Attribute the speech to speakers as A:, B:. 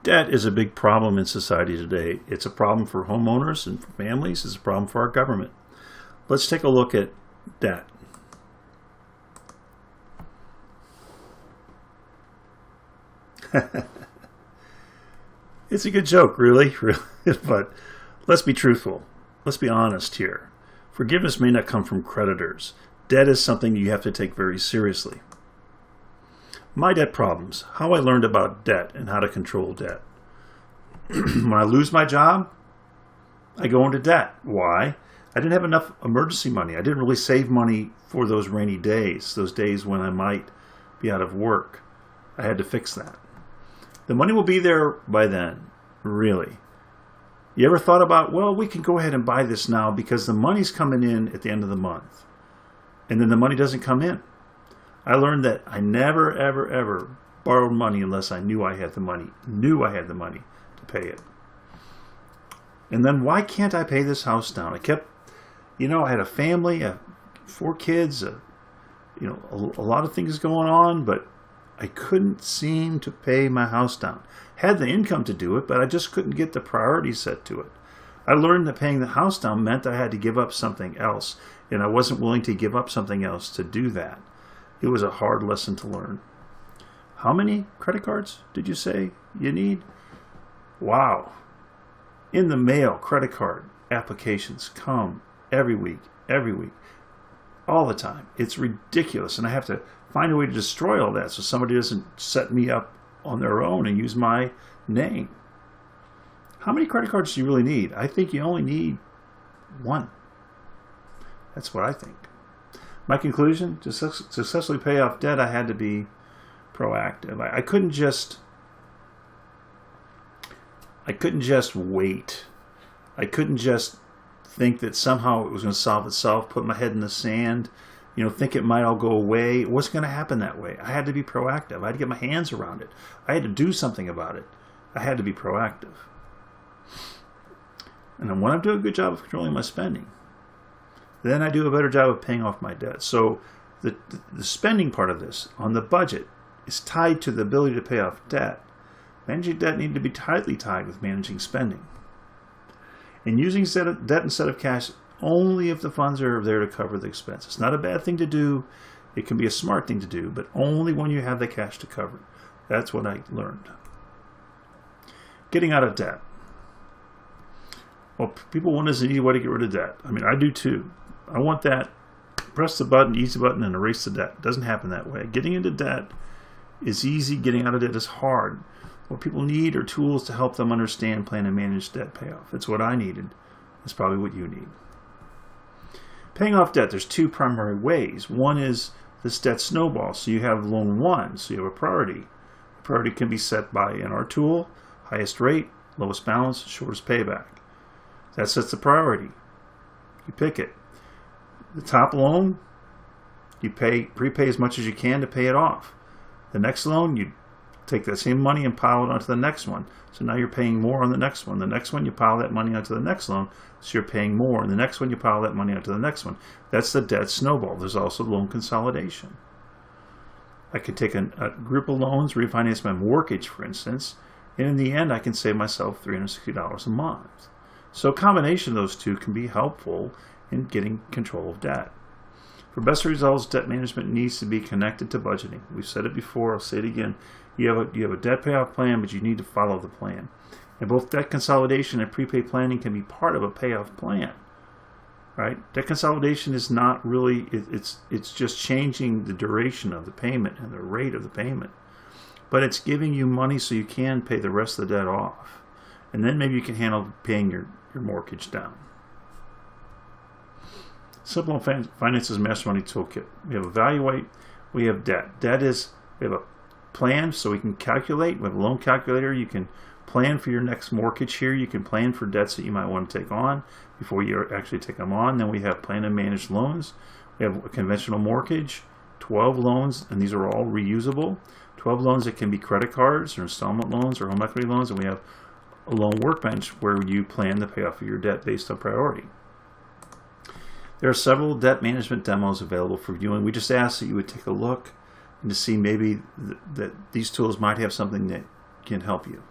A: Debt is a big problem in society today. It's a problem for homeowners and for families. It's a problem for our government. Let's take a look at debt. It's a good joke, really, but let's be truthful. Let's be honest here. Forgiveness may not come from creditors. Debt is something you have to take very seriously. My debt problems, how I learned about debt and how to control debt. When I lose my job, I go into debt. Why? I didn't have enough emergency money. I didn't really save money for those rainy days, those days when I might be out of work. I had to fix that. The money will be there by then, really. You ever thought about, well, we can go ahead and buy this now because the money's coming in at the end of the month. And then the money doesn't come in. I learned that I never, ever, ever borrowed money unless I knew I had the money to pay it. And then why can't I pay this house down? I kept, I had a family, 4 kids, a lot of things going on, but I couldn't seem to pay my house down. Had the income to do it, but I just couldn't get the priority set to it. I learned that paying the house down meant I had to give up something else, and I wasn't willing to give up something else to do that. It was a hard lesson to learn. How many credit cards did you say you need? Wow. In the mail, credit card applications come every week, all the time. It's ridiculous, and I have to find a way to destroy all that so somebody doesn't set me up on their own and use my name. How many credit cards do you really need? I think you only need 1. That's what I think. My conclusion, to successfully pay off debt, I had to be proactive. I couldn't just wait. I couldn't just think that somehow it was going to solve itself, put my head in the sand, think it might all go away. It wasn't going to happen that way. I had to be proactive. I had to get my hands around it. I had to do something about it. I had to be proactive. And when I do a good job of controlling my spending, then I do a better job of paying off my debt. So the spending part of this on the budget is tied to the ability to pay off debt. Managing debt needs to be tightly tied with managing spending. And using debt instead of cash only if the funds are there to cover the expense. It's not a bad thing to do. It can be a smart thing to do, but only when you have the cash to cover. That's what I learned. Getting out of debt. Well, people want us an easy way to get rid of debt. I mean, I do too. I want that. Press the button, easy button, and erase the debt. It doesn't happen that way. Getting into debt is easy. Getting out of debt is hard. What people need are tools to help them understand, plan, and manage debt payoff. It's what I needed. It's probably what you need. Paying off debt, there's 2 primary ways. One is this debt snowball. So you have loan 1, so you have a priority. The priority can be set by, in our tool, highest rate, lowest balance, shortest payback. That sets the priority. You pick it. The top loan, you prepay as much as you can to pay it off. The next loan, you take that same money and pile it onto the next one. So now you're paying more on the next one. The next one, you pile that money onto the next loan, so you're paying more. And the next one, you pile that money onto the next one. That's the debt snowball. There's also loan consolidation. I could take a group of loans, refinance my mortgage, for instance, and in the end, I can save myself $360 a month. So a combination of those 2 can be helpful in getting control of debt. For best results, debt management needs to be connected to budgeting. We've said it before, I'll say it again. You have a debt payoff plan, but you need to follow the plan. And both debt consolidation and prepaid planning can be part of a payoff plan. Right? Debt consolidation is not really, it's just changing the duration of the payment and the rate of the payment. But it's giving you money so you can pay the rest of the debt off. And then maybe you can handle paying your mortgage down. Simple Finances Master Money Toolkit. We have evaluate, we have debt. Debt is, we have a plan so we can calculate. We have a loan calculator. You can plan for your next mortgage here. You can plan for debts that you might want to take on before you actually take them on. Then we have plan and manage loans. We have a conventional mortgage, 12 loans, and these are all reusable. 12 loans that can be credit cards or installment loans or home equity loans. And we have a loan workbench where you plan the payoff of your debt based on priority. There are several debt management demos available for viewing. We just ask that you would take a look and to see maybe that these tools might have something that can help you.